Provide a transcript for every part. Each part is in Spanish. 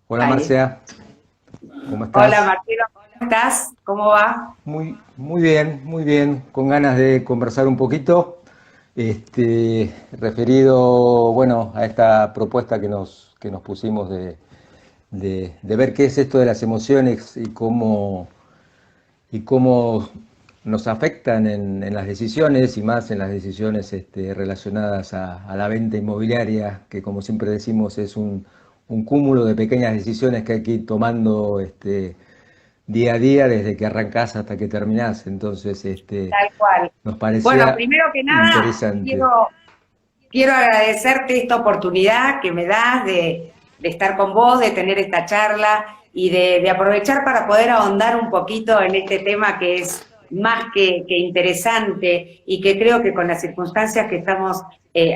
Hola Ahí. Marcia, ¿cómo Hola estás? Marcelo, ¿cómo estás? ¿Cómo va? Muy bien, con ganas de conversar un poquito, referido, bueno, a esta propuesta que nos pusimos de ver qué es esto de las emociones y cómo nos afectan en las decisiones y más en las decisiones relacionadas a la venta inmobiliaria, que como siempre decimos es un cúmulo de pequeñas decisiones que hay que ir tomando día a día desde que arrancás hasta que terminás. Entonces, Tal cual. nos Bueno, parecía primero que nada, interesante. quiero agradecerte esta oportunidad que me das de estar con vos, de tener esta charla y de aprovechar para poder ahondar un poquito en este tema que es más que interesante y que creo que con las circunstancias que estamos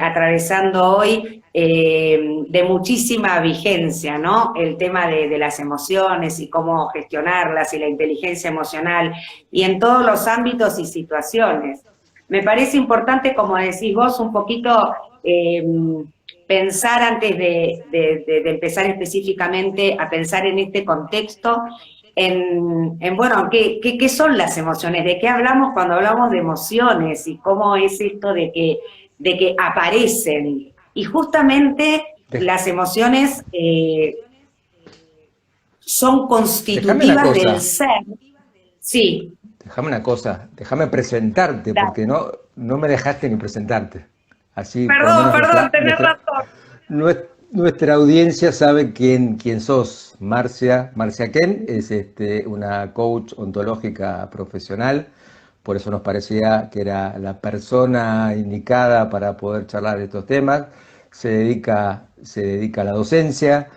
atravesando hoy, de muchísima vigencia, ¿no? El tema de las emociones y cómo gestionarlas y la inteligencia emocional y en todos los ámbitos y situaciones. Me parece importante, como decís vos, un poquito eh, pensar antes de empezar específicamente a pensar en este contexto, bueno, ¿qué son las emociones? ¿De qué hablamos cuando hablamos de emociones? ¿Y cómo es esto de que aparecen? Y justamente Dej- las emociones son Déjame una constitutivas del cosa, ser. Sí, déjame presentarte, dale. porque no me dejaste ni presentarte. Así por lo Perdón, menos perdón, nuestra, tenés nuestra, razón. nuestra audiencia sabe quién sos. Marcia Ken es una coach ontológica profesional, por eso nos parecía que era la persona indicada para poder charlar de estos temas. Se dedica a la docencia,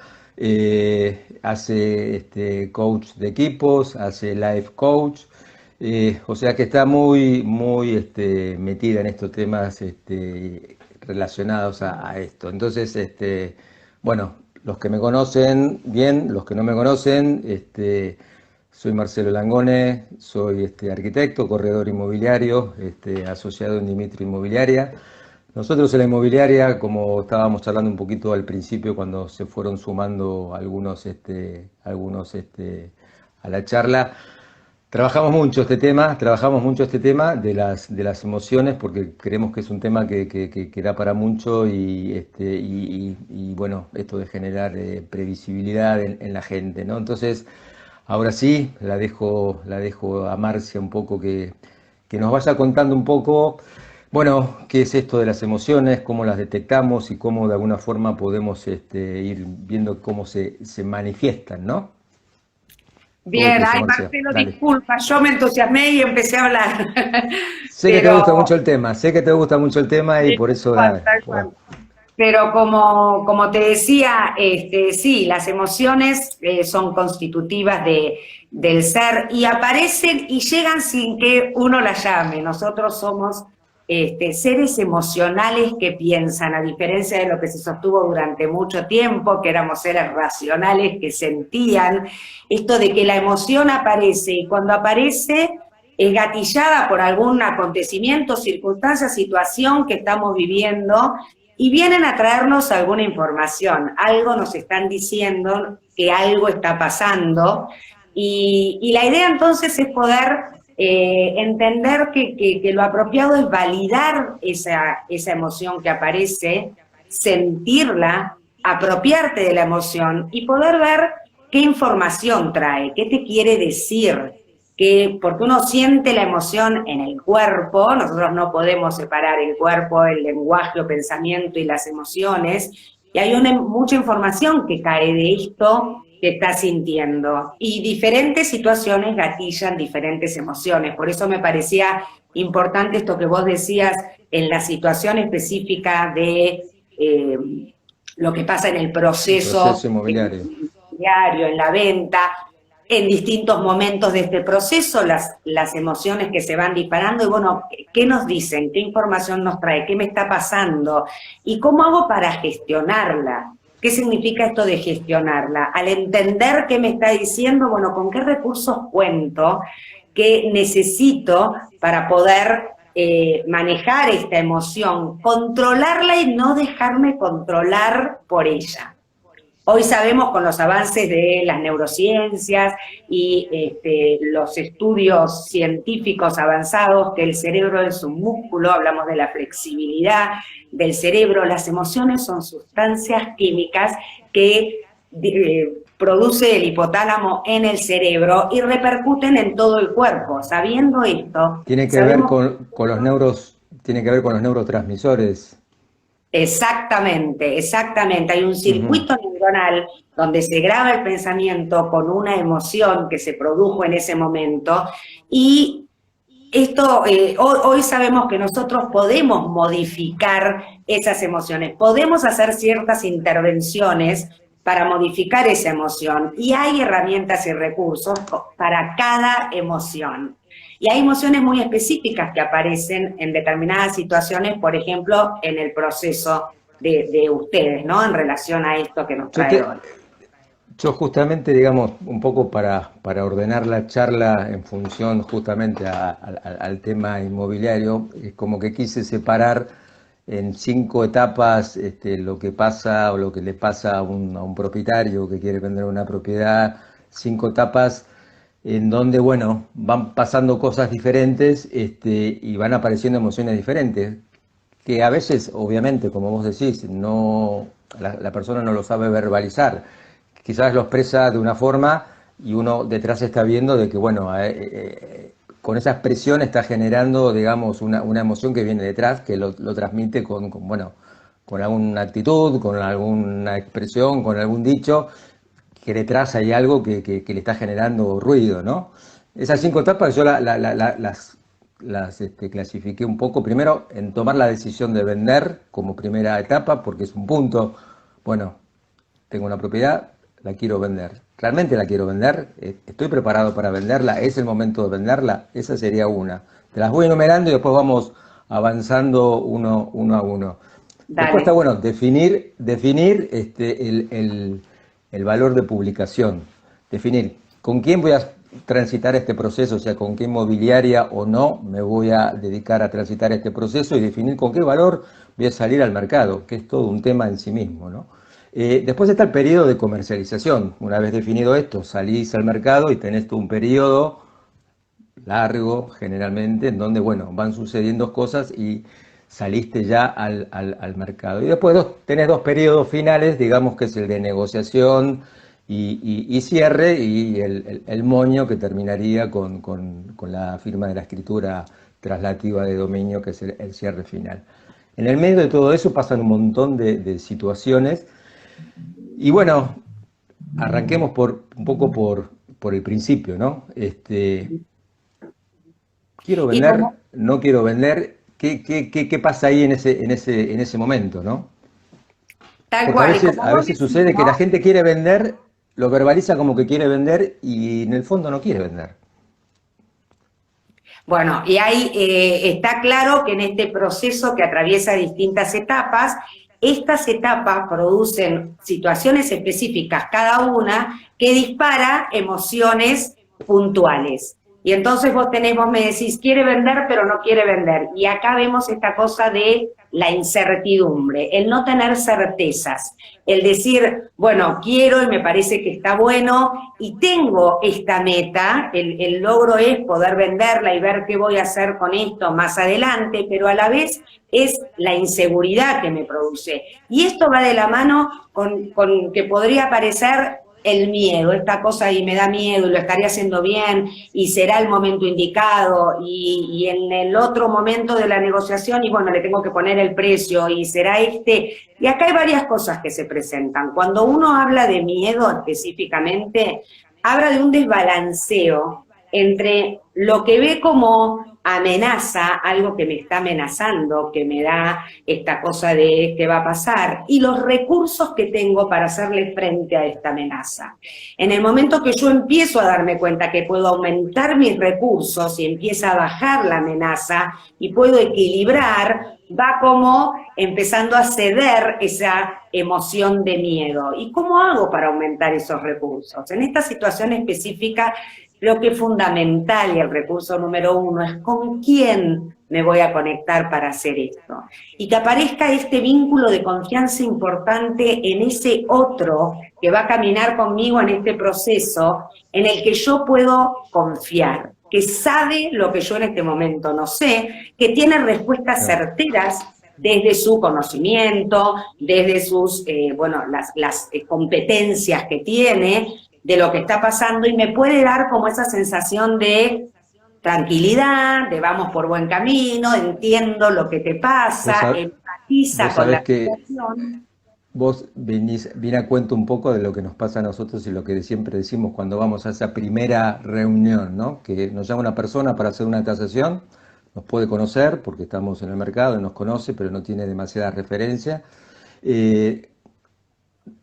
hace coach de equipos, hace life coach, o sea que está muy metida en estos temas relacionados a esto. Entonces, bueno, los que me conocen bien, los que no me conocen, soy Marcelo Langone, soy arquitecto, corredor inmobiliario, asociado en Dimitri Inmobiliaria. Nosotros en la inmobiliaria, como estábamos charlando un poquito al principio, cuando se fueron sumando algunos a la charla, trabajamos mucho este tema de las emociones porque creemos que es un tema que da para mucho y, bueno, esto de generar previsibilidad en la gente, ¿no? Entonces, ahora sí, la dejo a Marcia un poco que nos vaya contando un poco, bueno, qué es esto de las emociones, cómo las detectamos y cómo de alguna forma podemos ir viendo cómo se manifiestan, ¿no? Todo Bien, tuyo, ay Marcia. Marcelo, Dale. disculpa, yo me entusiasmé y empecé a hablar. Sé que te Pero, gusta mucho el tema, sé que te gusta mucho el tema y sí, por eso, tal bueno, cual. Pero como te decía, sí, las emociones son constitutivas del ser y aparecen y llegan sin que uno las llame. Nosotros somos seres emocionales que piensan, a diferencia de lo que se sostuvo durante mucho tiempo, que éramos seres racionales que sentían, esto de que la emoción aparece y cuando aparece es gatillada por algún acontecimiento, circunstancia, situación que estamos viviendo y vienen a traernos alguna información, algo nos están diciendo que algo está pasando y la idea entonces es poder entender que lo apropiado es validar esa emoción que aparece, sentirla, apropiarte de la emoción y poder ver qué información trae, qué te quiere decir, porque uno siente la emoción en el cuerpo, nosotros no podemos separar el cuerpo, el lenguaje o pensamiento y las emociones, y hay mucha información que cae de esto que estás sintiendo, y diferentes situaciones gatillan diferentes emociones, por eso me parecía importante esto que vos decías en la situación específica de eh, lo que pasa en el el proceso proceso inmobiliario. diario, en la venta, en distintos momentos de este proceso, las emociones que se van disparando y bueno, ¿qué nos dicen? ¿Qué información nos trae? ¿Qué me está pasando? ¿Y cómo hago para gestionarla? ¿Qué significa esto de gestionarla? Al entender qué me está diciendo, bueno, ¿con qué recursos cuento? ¿Qué necesito para poder manejar esta emoción? Controlarla y no dejarme controlar por ella. Hoy sabemos con los avances de las neurociencias y los estudios científicos avanzados que el cerebro es un músculo, hablamos de la flexibilidad del cerebro. Las emociones son sustancias químicas que produce el hipotálamo en el cerebro y repercuten en todo el cuerpo. Sabiendo esto, Tiene que ver con los tiene que ver con los neurotransmisores. Exactamente, exactamente. Hay un circuito neuronal donde se graba el pensamiento con una emoción que se produjo en ese momento y esto, hoy sabemos que nosotros podemos modificar esas emociones, podemos hacer ciertas intervenciones para modificar esa emoción y hay herramientas y recursos para cada emoción. Y hay emociones muy específicas que aparecen en determinadas situaciones, por ejemplo, en el proceso de ustedes, ¿no? En relación a esto que nos trae hoy. Yo justamente, digamos, un poco para ordenar la charla en función justamente al tema inmobiliario, es como que quise separar en 5 etapas lo que pasa o lo que le pasa a un propietario que quiere vender una propiedad, 5 etapas en donde, bueno, van pasando cosas diferentes y van apareciendo emociones diferentes, que a veces, obviamente, como vos decís, la persona no lo sabe verbalizar. Quizás lo expresa de una forma y uno detrás está viendo de que, bueno, con esa expresión está generando, digamos, una emoción que viene detrás, que lo transmite con alguna actitud, con alguna expresión, con algún dicho, que detrás hay algo que le está generando ruido, ¿no? Esas 5 etapas yo las clasifiqué un poco, primero en tomar la decisión de vender como primera etapa, porque es un punto, bueno, tengo una propiedad, la quiero vender, realmente la quiero vender, estoy preparado para venderla, es el momento de venderla, esa sería una. Te las voy enumerando y después vamos avanzando uno a uno. Dale. Después está bueno definir el valor de publicación, definir con quién voy a transitar este proceso, o sea, con qué inmobiliaria o no me voy a dedicar a transitar este proceso y definir con qué valor voy a salir al mercado, que es todo un tema en sí mismo, ¿no? Después está el periodo de comercialización. Una vez definido esto, salís al mercado y tenés todo un periodo largo, generalmente, en donde, bueno, van sucediendo cosas y saliste ya al mercado. Y después tenés 2 periodos finales, digamos que es el de negociación y cierre, y el moño que terminaría con la firma de la escritura traslativa de dominio, que es el cierre final. En el medio de todo eso pasan un montón de situaciones. Y bueno, arranquemos un poco por el principio, ¿no? Quiero vender, no quiero vender, ¿qué pasa ahí en ese momento, ¿no? Tal Porque cual. a veces sucede que la gente quiere vender, lo verbaliza como que quiere vender y en el fondo no quiere vender. Bueno, y ahí está claro que en este proceso que atraviesa distintas etapas, estas etapas producen situaciones específicas, cada una, que dispara emociones puntuales. Y entonces vos me decís, quiere vender, pero no quiere vender. Y acá vemos esta cosa de la incertidumbre, el no tener certezas, el decir, bueno, quiero y me parece que está bueno y tengo esta meta, el logro es poder venderla y ver qué voy a hacer con esto más adelante, pero a la vez es la inseguridad que me produce. Y esto va de la mano con que podría parecer el miedo, esta cosa y me da miedo y lo estaría haciendo bien y será el momento indicado y en el otro momento de la negociación y bueno, le tengo que poner el precio y será y acá hay varias cosas que se presentan. Cuando uno habla de miedo específicamente, habla de un desbalanceo entre lo que ve como amenaza, algo que me está amenazando, que me da esta cosa de qué va a pasar, y los recursos que tengo para hacerle frente a esta amenaza. En el momento que yo empiezo a darme cuenta que puedo aumentar mis recursos y empieza a bajar la amenaza y puedo equilibrar, va como empezando a ceder esa emoción de miedo. ¿Y cómo hago para aumentar esos recursos? En esta situación específica, creo que es fundamental y el recurso número 1 es con quién me voy a conectar para hacer esto. Y que aparezca este vínculo de confianza importante en ese otro que va a caminar conmigo en este proceso, en el que yo puedo confiar, que sabe lo que yo en este momento no sé, que tiene respuestas certeras desde su conocimiento, desde sus, las competencias que tiene, de lo que está pasando, y me puede dar como esa sensación de tranquilidad, de vamos por buen camino, entiendo lo que te pasa, empatiza con la situación. Vos viene a cuento un poco de lo que nos pasa a nosotros y lo que siempre decimos cuando vamos a esa primera reunión, ¿no? Que nos llama una persona para hacer una tasación, nos puede conocer porque estamos en el mercado, nos conoce, pero no tiene demasiada referencia.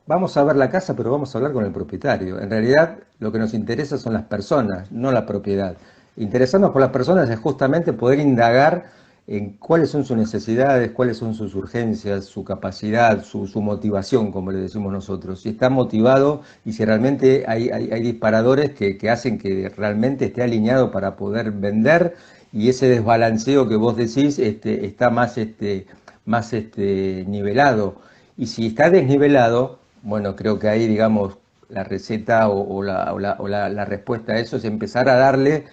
Vamos a ver la casa, pero vamos a hablar con el propietario. En realidad, lo que nos interesa son las personas, no la propiedad. Interesarnos por las personas es justamente poder indagar en cuáles son sus necesidades, cuáles son sus urgencias, su capacidad, su motivación, como le decimos nosotros. Si está motivado y si realmente hay disparadores que hacen que realmente esté alineado para poder vender, y ese desbalanceo que vos decís está más nivelado. Y si está desnivelado, bueno, creo que ahí, digamos, la receta o la respuesta a eso es empezar a darle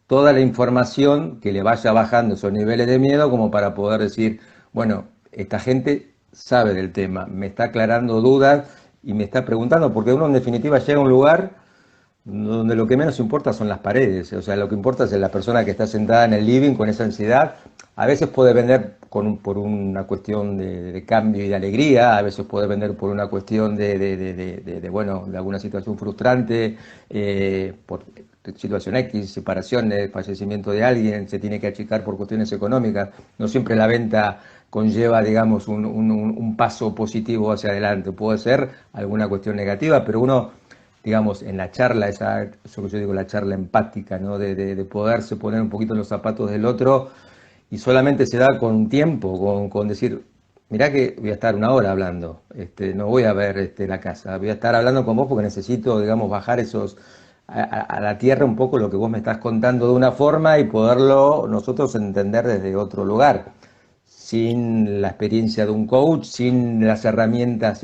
toda la información que le vaya bajando esos niveles de miedo, como para poder decir, bueno, esta gente sabe del tema, me está aclarando dudas y me está preguntando, porque uno en definitiva llega a un lugar donde lo que menos importa son las paredes, o sea, lo que importa es la persona que está sentada en el living con esa ansiedad. A veces puede vender por una cuestión de cambio y de alegría, a veces puede vender por una cuestión de alguna situación frustrante, por situación X, separaciones, fallecimiento de alguien, se tiene que achicar por cuestiones económicas. No siempre la venta conlleva, digamos, un paso positivo hacia adelante. Puede ser alguna cuestión negativa, pero uno, digamos, en la charla, eso que yo digo, la charla empática, ¿no? De poderse poner un poquito en los zapatos del otro, y solamente se da con tiempo, con decir, mirá que voy a estar una hora hablando, no voy a ver la casa, voy a estar hablando con vos porque necesito, digamos, bajar a la tierra un poco lo que vos me estás contando de una forma y poderlo nosotros entender desde otro lugar, sin la experiencia de un coach, sin las herramientas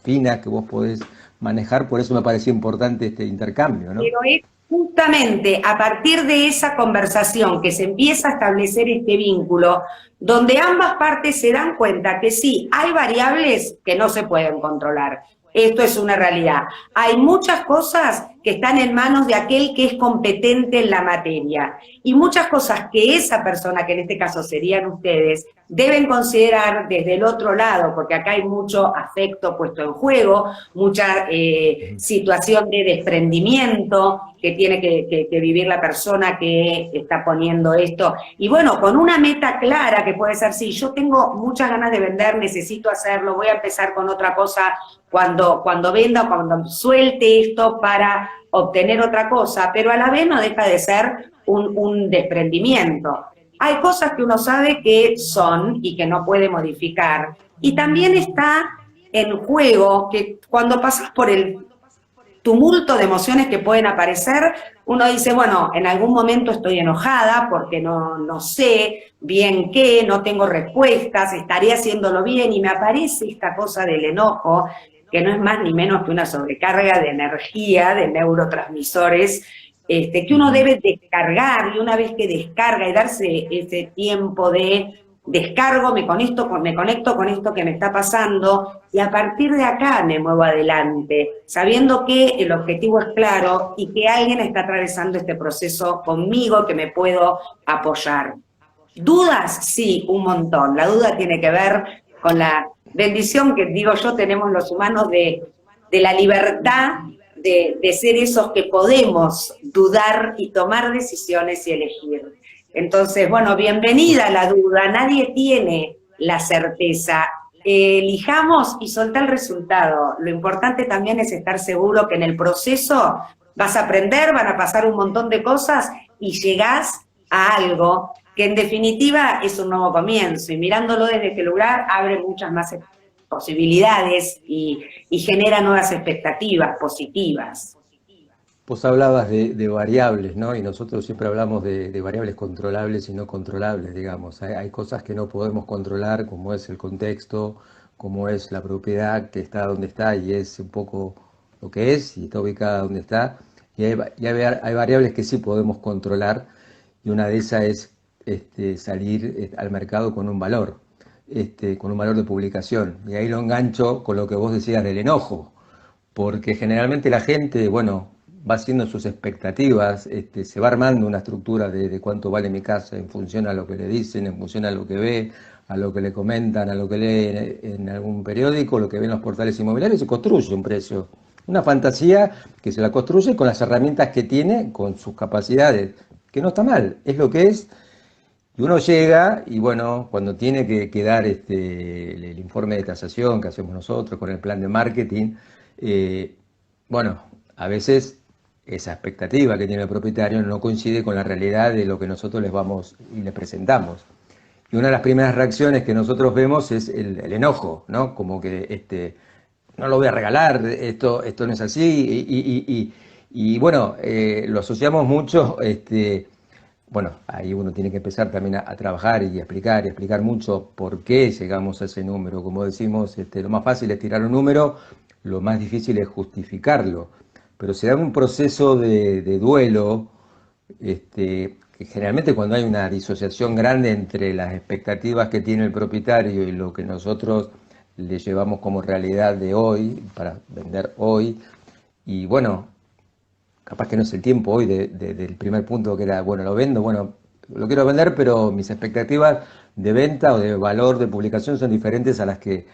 finas que vos podés manejar. Por eso me pareció importante este intercambio, ¿no? Pero es justamente a partir de esa conversación que se empieza a establecer este vínculo, donde ambas partes se dan cuenta que sí, hay variables que no se pueden controlar. Esto es una realidad. Hay muchas cosas que están en manos de aquel que es competente en la materia, y muchas cosas que esa persona, que en este caso serían ustedes, deben considerar desde el otro lado, porque acá hay mucho afecto puesto en juego, mucha situación de desprendimiento que tiene que vivir la persona que está poniendo esto. Y bueno, con una meta clara que puede ser, sí, yo tengo muchas ganas de vender, necesito hacerlo, voy a empezar con otra cosa cuando venda o cuando suelte esto para obtener otra cosa, pero a la vez no deja de ser un desprendimiento. Hay cosas que uno sabe que son y que no puede modificar. Y también está en juego que cuando pasas por el tumulto de emociones que pueden aparecer, uno dice, bueno, en algún momento estoy enojada porque no sé bien qué, no tengo respuestas, estaré haciéndolo bien, y me aparece esta cosa del enojo, que no es más ni menos que una sobrecarga de energía, de neurotransmisores, que uno debe descargar, y una vez que descarga y darse ese tiempo de descargo, me conecto con esto que me está pasando, y a partir de acá me muevo adelante, sabiendo que el objetivo es claro y que alguien está atravesando este proceso conmigo, que me puedo apoyar. ¿Dudas? Sí, un montón. La duda tiene que ver con la bendición que, digo yo, tenemos los humanos de la libertad de ser esos que podemos dudar y tomar decisiones y elegir. Entonces, bueno, bienvenida a la duda, nadie tiene la certeza. Elijamos y soltar el resultado. Lo importante también es estar seguro que en el proceso vas a aprender, van a pasar un montón de cosas y llegás a algo que en definitiva es un nuevo comienzo, y mirándolo desde este lugar abre muchas más posibilidades y genera nuevas expectativas positivas. Vos hablabas de variables, ¿no? Y nosotros siempre hablamos de variables controlables y no controlables, digamos. Hay cosas que no podemos controlar, como es el contexto, como es la propiedad que está donde está y es un poco lo que es y está ubicada donde está. Hay variables que sí podemos controlar y una de esas es salir al mercado con un valor de publicación. Y ahí lo engancho con lo que vos decías del enojo, porque generalmente la gente, bueno, va haciendo sus expectativas, se va armando una estructura de cuánto vale mi casa en función a lo que le dicen, en función a lo que ve, a lo que le comentan, a lo que lee en algún periódico, lo que ve en los portales inmobiliarios, se construye un precio. Una fantasía que se la construye con las herramientas que tiene, con sus capacidades, que no está mal, es lo que es. Y uno llega y bueno, cuando tiene que dar el informe de tasación que hacemos nosotros con el plan de marketing, bueno, a veces esa expectativa que tiene el propietario no coincide con la realidad de lo que nosotros les vamos y les presentamos. Y una de las primeras reacciones que nosotros vemos es el enojo, ¿no? Como que no lo voy a regalar, esto no es así. Y bueno, lo asociamos mucho, bueno, ahí uno tiene que empezar también a trabajar y a explicar mucho por qué llegamos a ese número. Como decimos, lo más fácil es tirar un número, lo más difícil es justificarlo. Pero se da un proceso de duelo, que generalmente cuando hay una disociación grande entre las expectativas que tiene el propietario y lo que nosotros le llevamos como realidad de hoy, para vender hoy, y bueno, capaz que no es el tiempo hoy del primer punto que era, bueno, lo vendo, bueno, lo quiero vender, pero mis expectativas de venta o de valor de publicación son diferentes a las que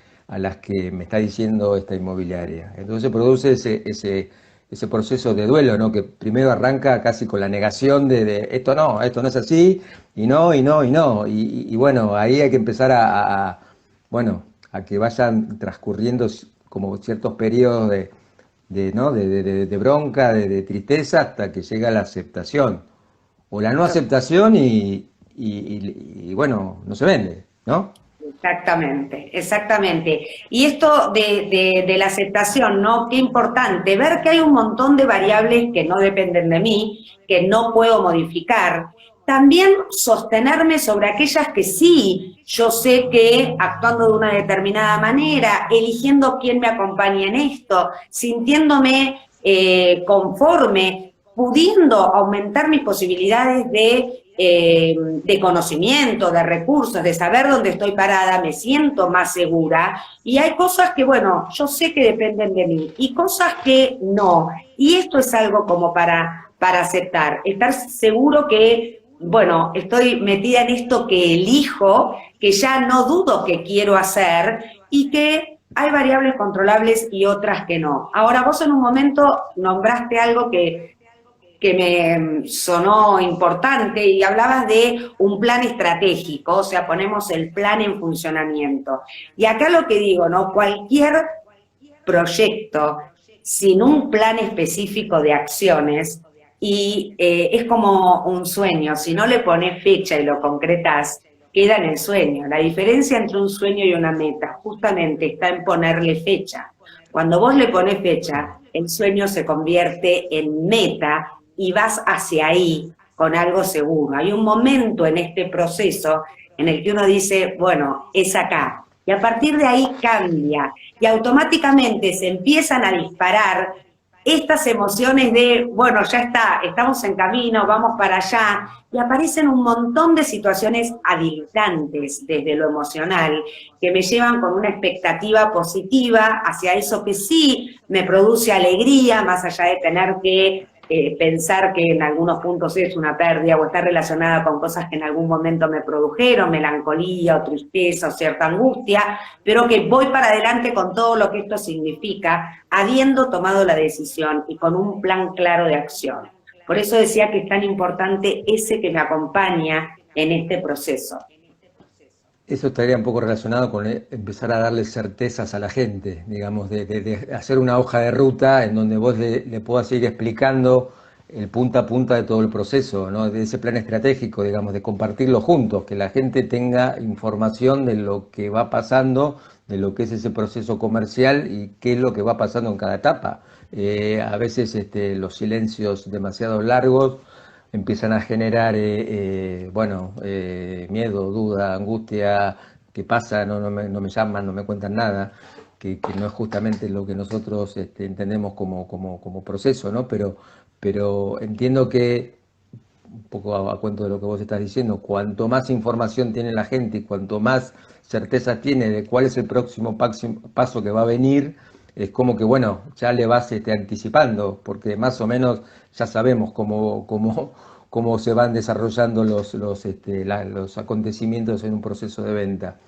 me está diciendo esta inmobiliaria. Entonces produce ese proceso de duelo, ¿no? Que primero arranca casi con la negación de esto no es así, y no, y no, y no. Y bueno, ahí hay que empezar bueno, a que vayan transcurriendo como ciertos periodos ¿no? de bronca, de tristeza, hasta que llega la aceptación. O la no aceptación y bueno, no se vende, ¿no? Exactamente, exactamente. Y esto de la aceptación, ¿no? Qué importante, ver que hay un montón de variables que no dependen de mí, que no puedo modificar. También sostenerme sobre aquellas que sí, yo sé que actuando de una determinada manera, eligiendo quién me acompaña en esto, sintiéndome conforme, pudiendo aumentar mis posibilidades de conocimiento, de recursos, de saber dónde estoy parada, me siento más segura. Y hay cosas que, bueno, yo sé que dependen de mí y cosas que no. Y esto es algo como para aceptar, estar seguro que, bueno, estoy metida en esto que elijo, que ya no dudo que quiero hacer y que hay variables controlables y otras que no. Ahora, vos en un momento nombraste algo que me sonó importante y hablabas de un plan estratégico, o sea, ponemos el plan en funcionamiento. Y acá lo que digo, ¿no? Cualquier proyecto sin un plan específico de acciones, y es como un sueño, si no le pones fecha y lo concretas, queda en el sueño. La diferencia entre un sueño y una meta justamente está en ponerle fecha. Cuando vos le pones fecha, el sueño se convierte en meta y vas hacia ahí con algo seguro. Hay un momento en este proceso en el que uno dice, bueno, es acá. Y a partir de ahí cambia. Y automáticamente se empiezan a disparar estas emociones de, bueno, ya está, estamos en camino, vamos para allá. Y aparecen un montón de situaciones habilitantes desde lo emocional que me llevan con una expectativa positiva hacia eso que sí me produce alegría, más allá de tener que pensar que en algunos puntos es una pérdida o está relacionada con cosas que en algún momento me produjeron, melancolía o tristeza o cierta angustia, pero que voy para adelante con todo lo que esto significa, habiendo tomado la decisión y con un plan claro de acción. Por eso decía que es tan importante ese que me acompaña en este proceso. Eso estaría un poco relacionado con empezar a darle certezas a la gente, digamos, de hacer una hoja de ruta en donde vos le puedas ir explicando el punta a punta de todo el proceso, ¿no? De ese plan estratégico, digamos, de compartirlo juntos, que la gente tenga información de lo que va pasando, de lo que es ese proceso comercial y qué es lo que va pasando en cada etapa. A veces los silencios demasiado largos empiezan a generar, bueno, miedo, duda, angustia. ¿Qué pasa? No me llaman, no me cuentan nada, que no es justamente lo que nosotros entendemos como proceso, ¿no? Pero entiendo que, un poco a cuento de lo que vos estás diciendo, cuanto más información tiene la gente y cuanto más certeza tiene de cuál es el próximo paso que va a venir, es como que, bueno, ya le vas anticipando, porque más o menos ya sabemos cómo se van desarrollando los acontecimientos en un proceso de venta.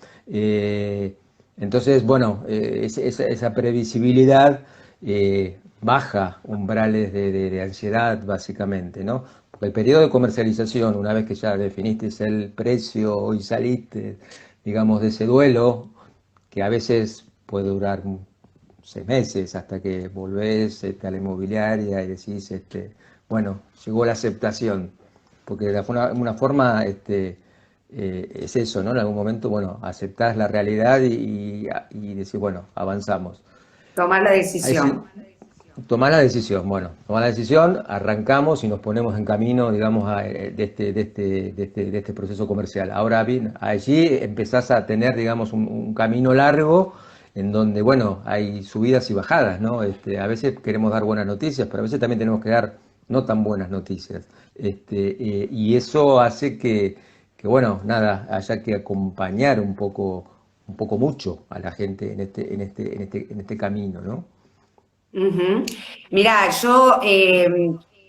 Entonces, bueno, esa previsibilidad baja umbrales de ansiedad, básicamente, ¿no? Porque el periodo de comercialización, una vez que ya definiste el precio y saliste, digamos, de ese duelo, que a veces puede durar 6 meses hasta que volvés a la inmobiliaria y decís, bueno, llegó la aceptación, porque de alguna forma es eso, ¿no? En algún momento, bueno, aceptás la realidad y decís, bueno, avanzamos. Tomar la Ahí sí, decisión. tomar la decisión, bueno, tomar la decisión, arrancamos y nos ponemos en camino, digamos, de este proceso comercial. Ahora bien, allí empezás a tener, digamos, un camino largo en donde, bueno, hay subidas y bajadas, ¿no? A veces queremos dar buenas noticias, pero a veces también tenemos que dar no tan buenas noticias. Y eso hace que, bueno, nada, haya que acompañar un poco mucho a la gente en este camino, ¿no? Ujú. Mirá, yo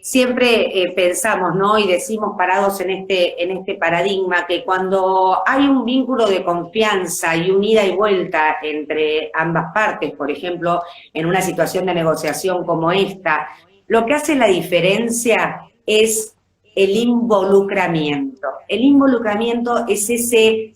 siempre pensamos, ¿no? Y decimos parados en este paradigma que cuando hay un vínculo de confianza y un ida y vuelta entre ambas partes, por ejemplo, en una situación de negociación como esta, lo que hace la diferencia es el involucramiento. El involucramiento es ese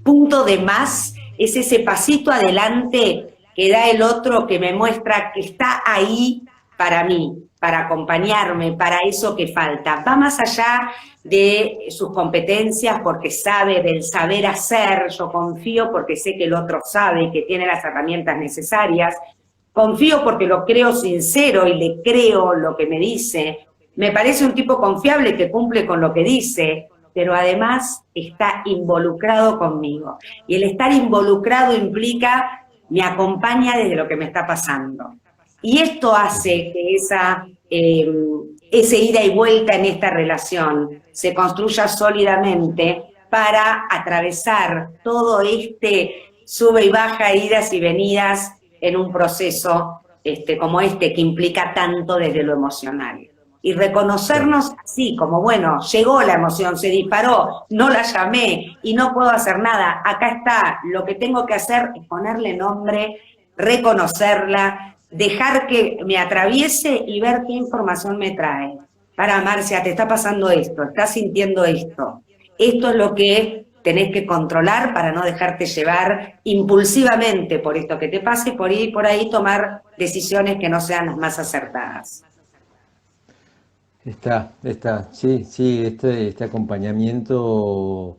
punto de más, es ese pasito adelante que da el otro que me muestra que está ahí para mí, para acompañarme, para eso que falta. Va más allá de sus competencias porque sabe del saber hacer, yo confío porque sé que el otro sabe, que tiene las herramientas necesarias, confío porque lo creo sincero y le creo lo que me dice, me parece un tipo confiable que cumple con lo que dice, pero además está involucrado conmigo. Y el estar involucrado implica, me acompaña desde lo que me está pasando. Y esto hace que ese ida y vuelta en esta relación se construya sólidamente para atravesar todo este sube y baja, idas y venidas en un proceso como este que implica tanto desde lo emocional. Y Claro. reconocernos así, como bueno, llegó la emoción, se disparó, no la llamé y no puedo hacer nada, acá está, lo que tengo que hacer es ponerle nombre, reconocerla, dejar que me atraviese y ver qué información me trae. Para Marcia, te está pasando esto, estás sintiendo esto. Esto es lo que tenés que controlar para no dejarte llevar impulsivamente por esto que te pase, por ahí tomar decisiones que no sean las más acertadas. Sí, sí, este acompañamiento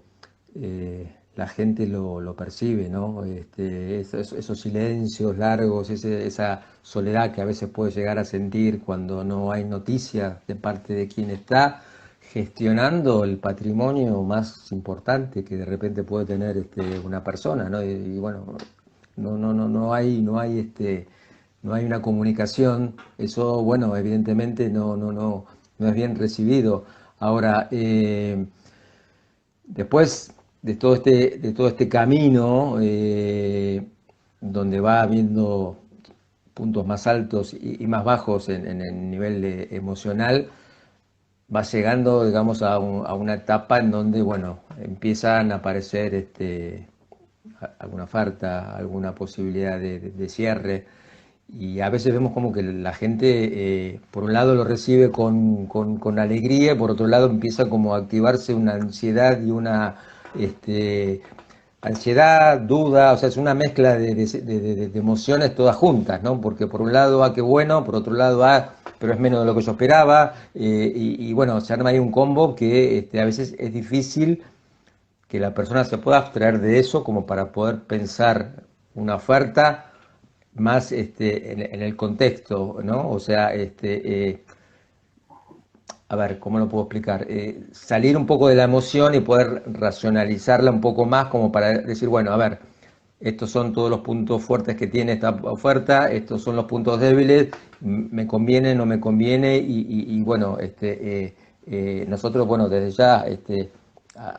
la gente lo percibe, ¿no? Esos silencios largos, esa soledad que a veces puede llegar a sentir cuando no hay noticias de parte de quien está gestionando el patrimonio más importante que de repente puede tener una persona, ¿no? Y bueno, no hay una comunicación, eso, bueno, evidentemente no es bien recibido. Ahora, después de todo este camino, donde va habiendo puntos más altos y más bajos en el nivel emocional, va llegando, digamos, a una etapa en donde, bueno, empiezan a aparecer alguna falta, alguna posibilidad de cierre. Y a veces vemos como que la gente, por un lado lo recibe con alegría, y por otro lado empieza como a activarse una ansiedad y una este, ansiedad, duda, o sea, es una mezcla de emociones todas juntas, ¿no? Porque por un lado, qué bueno, por otro lado, pero es menos de lo que yo esperaba, y bueno, se arma ahí un combo que a veces es difícil que la persona se pueda abstraer de eso como para poder pensar una oferta más en el contexto, ¿no? O sea, a ver, ¿cómo lo puedo explicar? Salir un poco de la emoción y poder racionalizarla un poco más como para decir, bueno, a ver, estos son todos los puntos fuertes que tiene esta oferta, estos son los puntos débiles, me conviene, no me conviene y bueno, nosotros, bueno, desde ya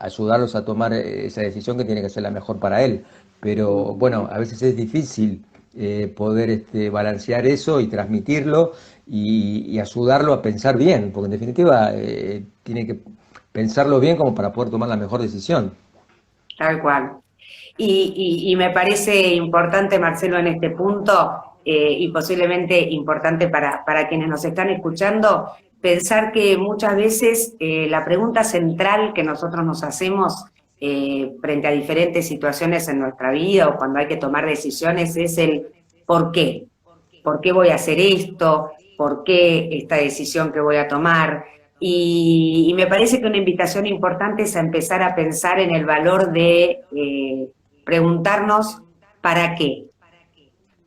ayudarlos a tomar esa decisión que tiene que ser la mejor para él. Pero bueno, a veces es difícil poder balancear eso y transmitirlo y ayudarlo a pensar bien, porque en definitiva tiene que pensarlo bien como para poder tomar la mejor decisión. Tal cual. Y me parece importante, Marcelo, en este punto, y posiblemente importante para quienes nos están escuchando, pensar que muchas veces la pregunta central que nosotros nos hacemos frente a diferentes situaciones en nuestra vida o cuando hay que tomar decisiones es el ¿por qué? ¿Por qué voy a hacer esto? ¿Por qué esta decisión que voy a tomar? Y me parece que una invitación importante es a empezar a pensar en el valor de preguntarnos ¿para qué?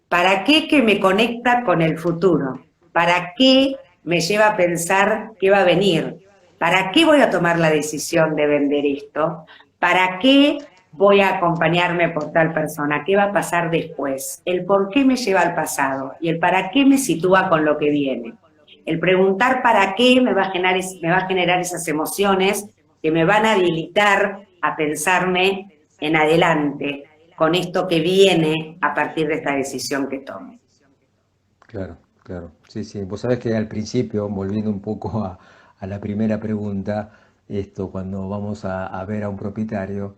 ¿Para qué que me conecta con el futuro? ¿Para qué me lleva a pensar qué va a venir? ¿Para qué voy a tomar la decisión de vender esto? ¿Para qué voy a acompañarme por tal persona? ¿Qué va a pasar después? El por qué me lleva al pasado y el para qué me sitúa con lo que viene. El preguntar para qué me va a generar esas emociones que me van a habilitar a pensarme en adelante con esto que viene a partir de esta decisión que tome. Claro, claro. Sí, sí. Vos sabés que al principio, volviendo un poco a la primera pregunta, cuando vamos a ver a un propietario,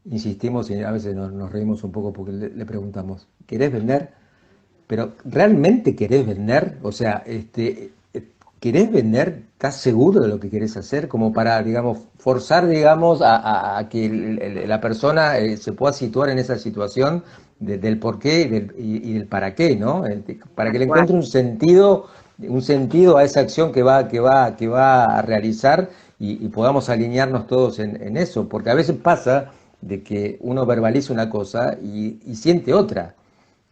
insistimos y a veces nos reímos un poco porque le preguntamos, ¿querés vender? Pero ¿realmente querés vender? O sea, ¿querés vender? ¿Estás seguro de lo que querés hacer? Como para, digamos, forzar, digamos, a que la persona se pueda situar en esa situación del por qué y del para qué, ¿no? Para que le encuentre un sentido a esa acción que va a realizar y podamos alinearnos todos en eso. Porque a veces pasa de que uno verbaliza una cosa y siente otra.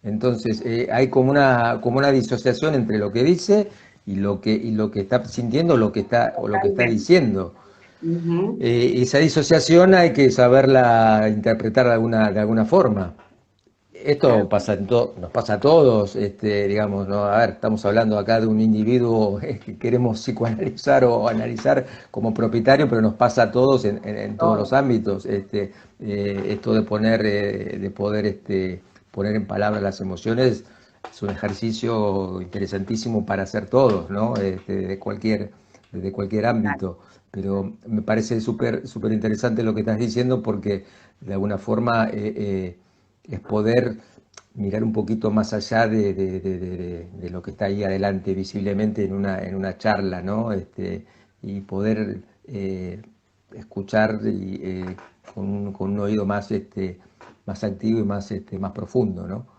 Entonces, hay como una disociación entre lo que dice y lo que está sintiendo o lo que está Totalmente. diciendo. Ujú. Esa disociación hay que saberla interpretar de alguna forma. Esto Tal nos pasa a todos, digamos, ¿no? A ver, estamos hablando acá de un individuo que queremos psicoanalizar o analizar como propietario, pero nos pasa a todos en todos los cual. ámbitos. Esto de poder poner en palabras las emociones es un ejercicio interesantísimo para hacer todos, ¿no? Desde cualquier ámbito. Pero me parece súper súper interesante lo que estás diciendo porque de alguna forma es poder mirar un poquito más allá de lo que está ahí adelante visiblemente en una charla, ¿no? Y poder escuchar con un oído más activo y más profundo, ¿no?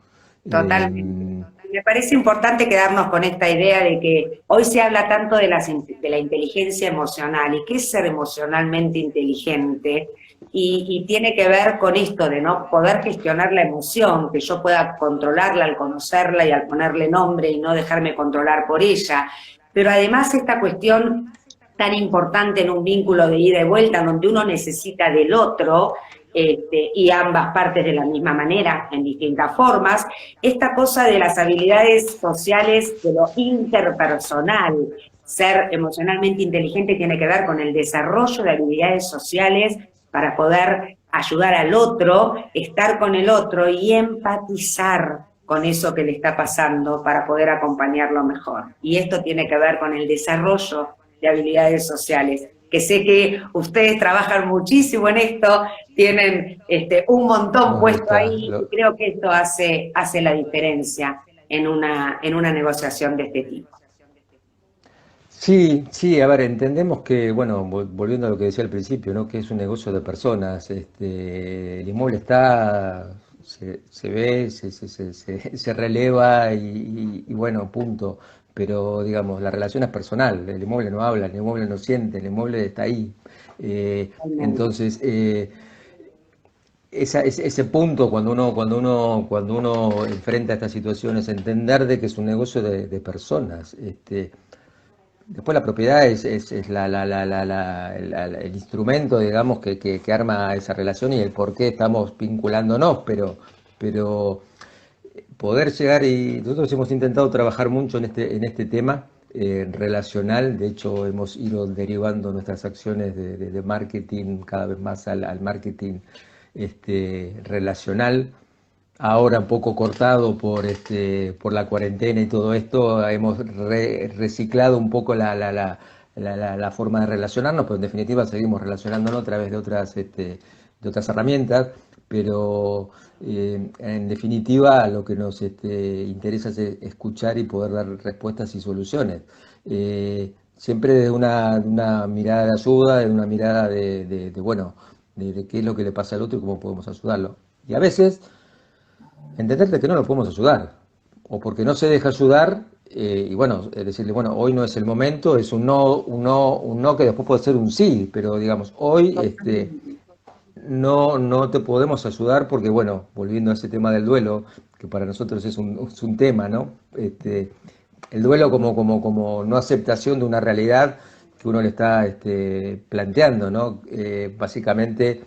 Totalmente. Eh, Me parece importante quedarnos con esta idea de que hoy se habla tanto de la inteligencia emocional y qué es ser emocionalmente inteligente y tiene que ver con esto de no poder gestionar la emoción, que yo pueda controlarla al conocerla y al ponerle nombre y no dejarme controlar por ella. Pero además esta cuestión tan importante en un vínculo de ida y vuelta, donde uno necesita del otro, y ambas partes de la misma manera, en distintas formas, esta cosa de las habilidades sociales, de lo interpersonal, ser emocionalmente inteligente tiene que ver con el desarrollo de habilidades sociales para poder ayudar al otro, estar con el otro y empatizar con eso que le está pasando para poder acompañarlo mejor. Y esto tiene que ver con el desarrollo de habilidades sociales, que sé que ustedes trabajan muchísimo en esto, tienen un montón Nos puesto gusta. ahí y creo que esto hace la diferencia en una negociación de este tipo. Sí, sí, a ver, entendemos que, bueno, volviendo a lo que decía al principio, ¿no? Que es un negocio de personas. El inmueble se ve, se releva y bueno, punto. Pero, digamos, la relación es personal. El inmueble no habla, el inmueble no siente, el inmueble está ahí. Realmente. Entonces, ese punto cuando uno enfrenta estas situaciones, entender de que es un negocio de personas. Después la propiedad es el instrumento, digamos, que arma esa relación y el por qué estamos vinculándonos, pero poder llegar, y nosotros hemos intentado trabajar mucho en este tema relacional. De hecho hemos ido derivando nuestras acciones de marketing cada vez más al marketing relacional. Ahora un poco cortado por la cuarentena y todo esto, hemos reciclado un poco la forma de relacionarnos, pero en definitiva seguimos relacionándonos a través de otras herramientas, pero en definitiva lo que nos interesa es escuchar y poder dar respuestas y soluciones. Siempre desde una mirada de ayuda, de una mirada bueno, de qué es lo que le pasa al otro y cómo podemos ayudarlo. Y a veces entender de que no lo podemos ayudar, o porque no se deja ayudar, y bueno, decirle, bueno, hoy no es el momento, es un no, un no que después puede ser un sí, pero digamos, hoy no te podemos ayudar porque, bueno, volviendo a ese tema del duelo, que para nosotros es un tema, ¿no? El duelo como no aceptación de una realidad que uno le está planteando, ¿no? Básicamente,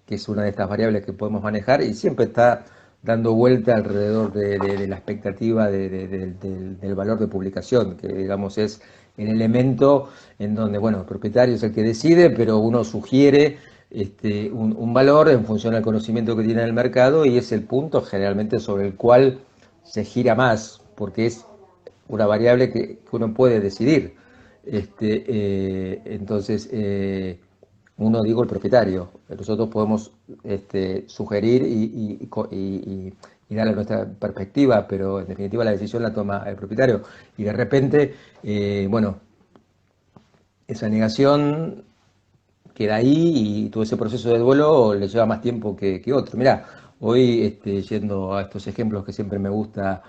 que es una de estas variables que podemos manejar y siempre está dando vuelta alrededor de la expectativa del valor de publicación, que digamos es el elemento en donde, bueno, el propietario es el que decide, pero uno sugiere un valor en función al conocimiento que tiene del mercado y es el punto generalmente sobre el cual se gira más, porque es una variable que uno puede decidir. Entonces, uno, digo, el propietario. Nosotros podemos sugerir y darle nuestra perspectiva, pero en definitiva la decisión la toma el propietario. Y de repente, bueno, esa negación queda ahí y todo ese proceso de duelo le lleva más tiempo que otro. Mirá, hoy yendo a estos ejemplos que siempre me gusta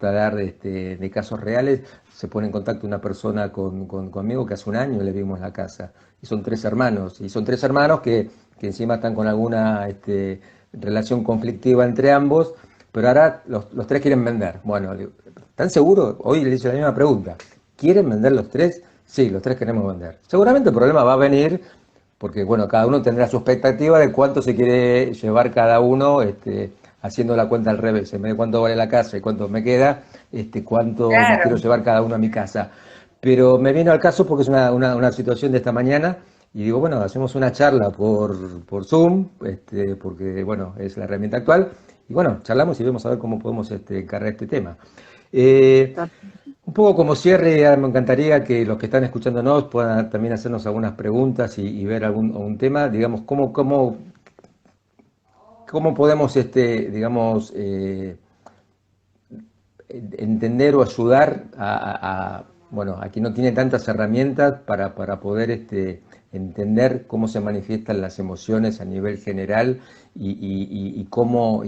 dar de casos reales, se pone en contacto una persona conmigo que hace un año le vimos la casa. Y son tres hermanos que encima están con alguna relación conflictiva entre ambos, pero ahora los tres quieren vender. Bueno, ¿están seguros? Hoy le hice la misma pregunta. ¿Quieren vender los tres? Sí, los tres queremos vender. Seguramente el problema va a venir porque, bueno, cada uno tendrá su expectativa de cuánto se quiere llevar cada uno, haciendo la cuenta al revés, en vez de cuánto vale la casa y cuánto me queda, cuánto me quiero llevar cada uno a mi casa. Pero me vino al caso porque es una situación de esta mañana y digo, bueno, hacemos una charla por Zoom, porque, bueno, es la herramienta actual, y bueno, charlamos y vemos a ver cómo podemos encarar este tema. Un poco como cierre, me encantaría que los que están escuchándonos puedan también hacernos algunas preguntas y ver algún tema, digamos, cómo podemos, digamos, entender o ayudar bueno, a quien no tiene tantas herramientas para poder entender cómo se manifiestan las emociones a nivel general y cómo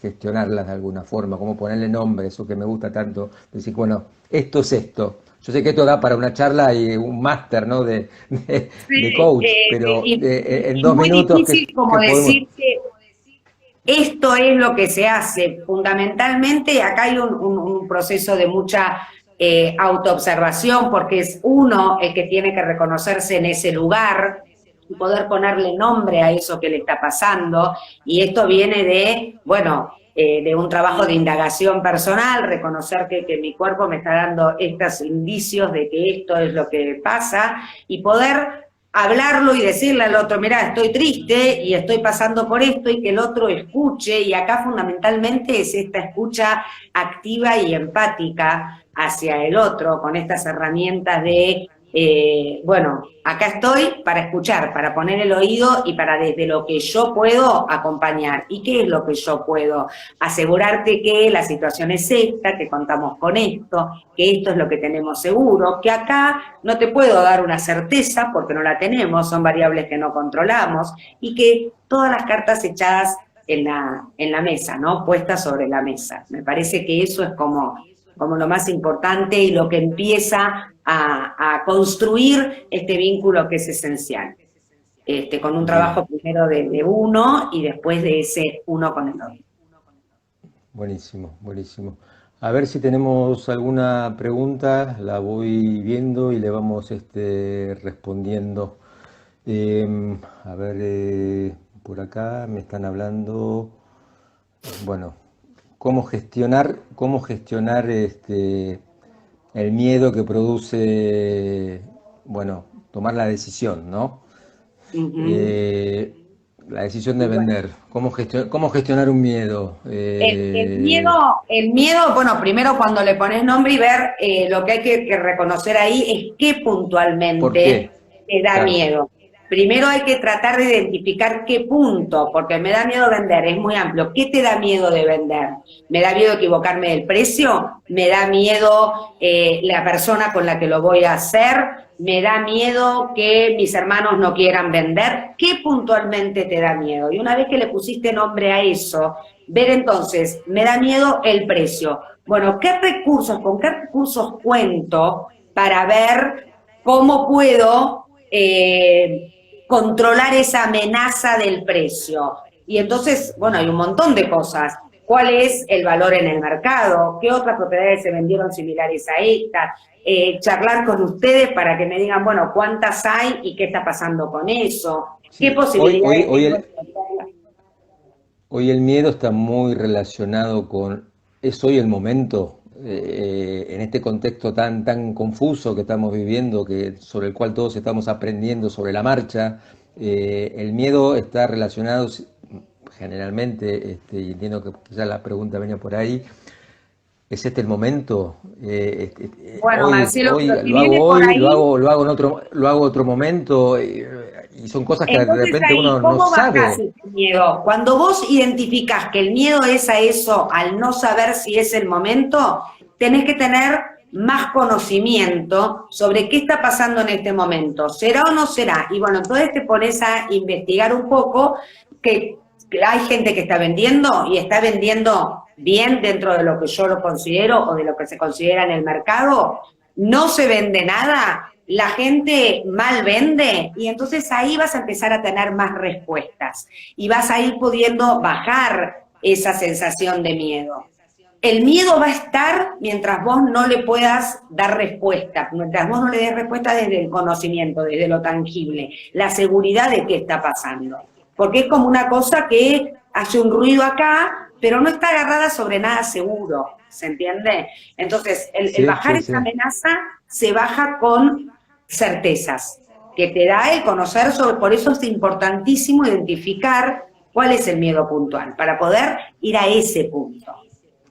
gestionarlas de alguna forma, cómo ponerle nombre, eso que me gusta tanto, decir, bueno, esto es esto. Yo sé que esto da para una charla y un máster, ¿no? de coach, pero en 2 minutos difícil como decir que esto es lo que se hace. Fundamentalmente, acá hay un proceso de mucha autoobservación, porque es uno el que tiene que reconocerse en ese lugar y poder ponerle nombre a eso que le está pasando. Y esto viene de, bueno, de un trabajo de indagación personal, reconocer que mi cuerpo me está dando estos indicios de que esto es lo que pasa, y poder hablarlo y decirle al otro, mirá, estoy triste y estoy pasando por esto, y que el otro escuche. Y acá fundamentalmente es esta escucha activa y empática hacia el otro, con estas herramientas de, bueno, acá estoy para escuchar, para poner el oído y para desde lo que yo puedo acompañar. ¿Y qué es lo que yo puedo? Asegurarte que la situación es esta, que contamos con esto, que esto es lo que tenemos seguro, que acá no te puedo dar una certeza porque no la tenemos, son variables que no controlamos, y que todas las cartas echadas en la mesa, ¿no? Puestas sobre la mesa. Me parece que eso es como lo más importante y lo que empieza a construir este vínculo que es esencial. con un Bien, trabajo primero de uno y después de ese uno con el otro. buenísimo, buenísimo. A ver si tenemos alguna pregunta, la voy viendo y le vamos respondiendo. A ver, por acá me están hablando, bueno, cómo gestionar el miedo que produce, bueno, tomar la decisión, ¿no? Ujú. Eh, la decisión de Y bueno, vender, cómo gestionar un miedo. el miedo, bueno, primero cuando le pones nombre y ver, lo que hay que reconocer ahí es qué ¿Por qué? puntualmente te da Claro, miedo. Primero hay que tratar de identificar qué punto, porque me da miedo vender, es muy amplio. ¿Qué te da miedo de vender? ¿Me da miedo equivocarme del precio? ¿Me da miedo la persona con la que lo voy a hacer? ¿Me da miedo que mis hermanos no quieran vender? ¿Qué puntualmente te da miedo? Y una vez que le pusiste nombre a eso, ver entonces, me da miedo el precio. Bueno, con qué recursos cuento para ver cómo puedo controlar esa amenaza del precio? Y entonces, bueno, hay un montón de cosas. ¿Cuál es el valor en el mercado? ¿Qué otras propiedades se vendieron similares a estas? Charlar con ustedes para que me digan, bueno, cuántas hay y qué está pasando con eso. ¿Qué sí. posibilidades tengo de venderlas? Hoy el miedo está muy relacionado con, ¿es hoy el momento? En este contexto tan confuso que estamos viviendo, sobre el cual todos estamos aprendiendo sobre la marcha, el miedo está relacionado generalmente, y entiendo que quizás la pregunta venía por ahí, ¿es este el momento? Bueno, Marcelo, Hoy pero si lo hago viene por hoy, ahí, lo hago otro momento, y son cosas que de entonces repente ahí, uno no ¿cómo bajás sabe. ese miedo? Cuando vos identificás que el miedo es a eso, al no saber si es el momento, tenés que tener más conocimiento sobre qué está pasando en este momento. ¿Será o no será? Y bueno, entonces te pones a investigar un poco que hay gente que está vendiendo y está vendiendo bien dentro de lo que yo lo considero o de lo que se considera en el mercado. No se vende nada, la gente mal vende y entonces ahí vas a empezar a tener más respuestas y vas a ir pudiendo bajar esa sensación de miedo. El miedo va a estar mientras vos no le puedas dar respuesta, mientras vos no le des respuesta desde el conocimiento, desde lo tangible, la seguridad de qué está pasando. Porque es como una cosa que hace un ruido acá, pero no está agarrada sobre nada seguro, ¿se entiende? Entonces, el Sí, bajar sí, esa sí. amenaza se baja con certezas, que te da el conocer sobre, por eso es importantísimo identificar cuál es el miedo puntual, para poder ir a ese punto.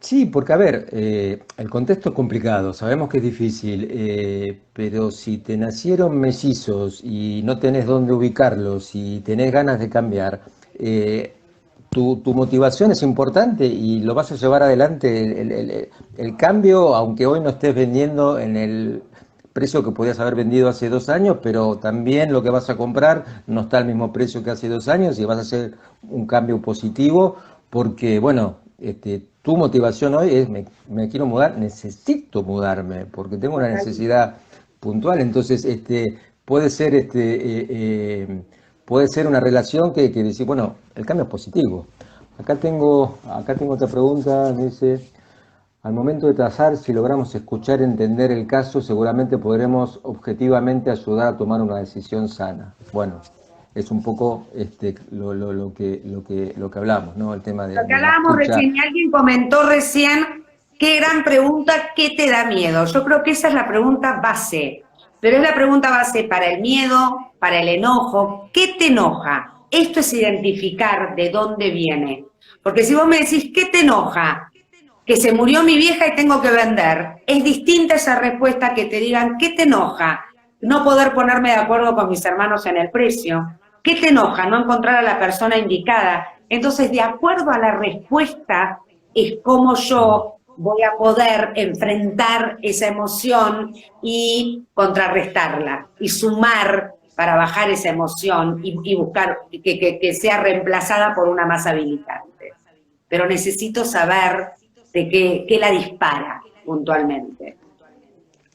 Sí, porque a ver, el contexto es complicado, sabemos que es difícil, pero si te nacieron mellizos y no tenés dónde ubicarlos y tenés ganas de cambiar, tu motivación es importante y lo vas a llevar adelante el cambio, aunque hoy no estés vendiendo en el precio que podías haber vendido hace 2 años, pero también lo que vas a comprar no está al mismo precio que hace 2 años y vas a hacer un cambio positivo porque, bueno, tu motivación hoy es, me quiero mudar, necesito mudarme, porque tengo una necesidad puntual, entonces puede ser, puede ser una relación que dice, bueno, el cambio es positivo. Acá tengo otra pregunta, me dice, al momento de trazar, si logramos escuchar y entender el caso, seguramente podremos objetivamente ayudar a tomar una decisión sana. Bueno, es un poco lo que hablamos, ¿no? El tema Lo que de la hablábamos escucha. recién, y alguien comentó recién, qué gran pregunta, ¿qué te da miedo? Yo creo que esa es la pregunta base, pero es la pregunta base para el miedo, para el enojo. ¿Qué te enoja? Esto es identificar de dónde viene. Porque si vos me decís, ¿qué te enoja? Que se murió mi vieja y tengo que vender. Es distinta esa respuesta que te digan, ¿qué te enoja? No poder ponerme de acuerdo con mis hermanos en el precio. ¿Qué te enoja? No encontrar a la persona indicada. Entonces, de acuerdo a la respuesta, es como yo voy a poder enfrentar esa emoción y contrarrestarla y sumar para bajar esa emoción y buscar que sea reemplazada por una más habilitante. Pero necesito saber de qué la dispara puntualmente.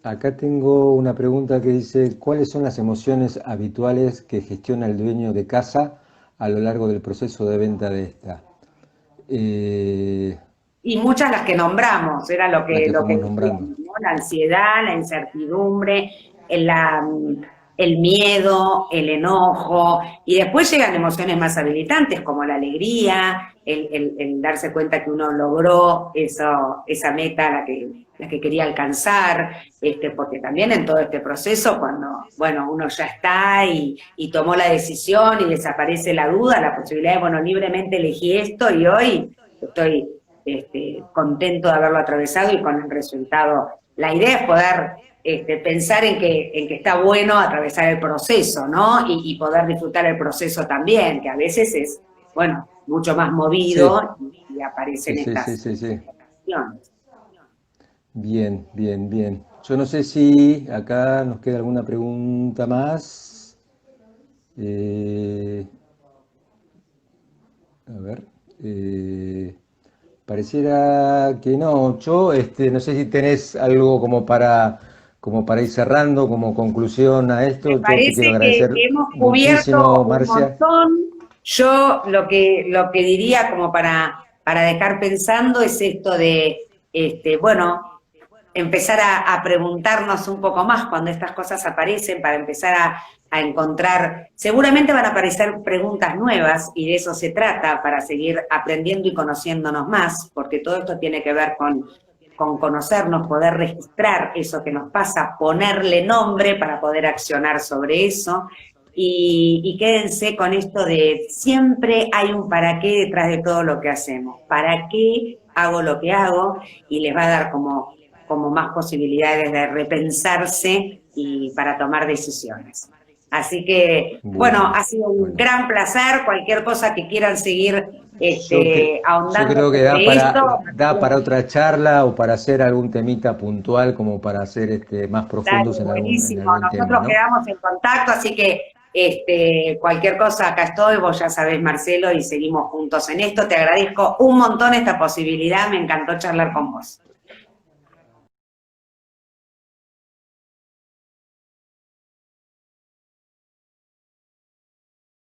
Acá tengo una pregunta que dice, ¿cuáles son las emociones habituales que gestiona el dueño de casa a lo largo del proceso de venta de esta? Eh, Y muchas las que nombramos, era la que lo que fuimos nombrando. decíamos, ¿no? La ansiedad, la incertidumbre, el, la, el miedo, el enojo, y después llegan emociones más habilitantes como la alegría, el darse cuenta que uno logró esa meta la que quería alcanzar, porque también en todo este proceso, cuando bueno, uno ya está y tomó la decisión y desaparece la duda, la posibilidad de, bueno, libremente elegí esto y hoy estoy contento de haberlo atravesado y con el resultado. La idea es poder pensar en que está bueno atravesar el proceso, ¿no? Y poder disfrutar el proceso también, que a veces es, bueno, mucho más Sí, movido y sí, aparecen sí, sí, estas sí, sí. situaciones. Bien, bien, bien. Yo no sé si acá nos queda alguna pregunta más. Eh, a ver. eh, Pareciera que no. Yo no sé si tenés algo como para ir cerrando, como conclusión a Me esto. Yo te quiero parece agradecer que hemos cubierto muchísimo, un Marcia. montón. Yo lo que diría como para dejar pensando es esto de, bueno, empezar a preguntarnos un poco más cuando estas cosas aparecen, para empezar a encontrar, seguramente van a aparecer preguntas nuevas y de eso se trata, para seguir aprendiendo y conociéndonos más, porque todo esto tiene que ver con conocernos, poder registrar eso que nos pasa, ponerle nombre para poder accionar sobre eso. Y quédense con esto de siempre hay un para qué detrás de todo lo que hacemos. ¿Para qué hago lo que hago? Y les va a dar como más posibilidades de repensarse y para tomar decisiones. Así que, bueno, Bueno, ha sido un bueno. gran placer. Cualquier cosa que quieran seguir Yo ahondando creo que sobre esto. da para otra charla o para hacer algún temita puntual como para ser más Dale, profundos en buenísimo. algún tema, Nosotros ¿no? quedamos en contacto, así que cualquier cosa acá estoy, vos ya sabés, Marcelo, y seguimos juntos en esto. Te agradezco un montón esta posibilidad, me encantó charlar con vos.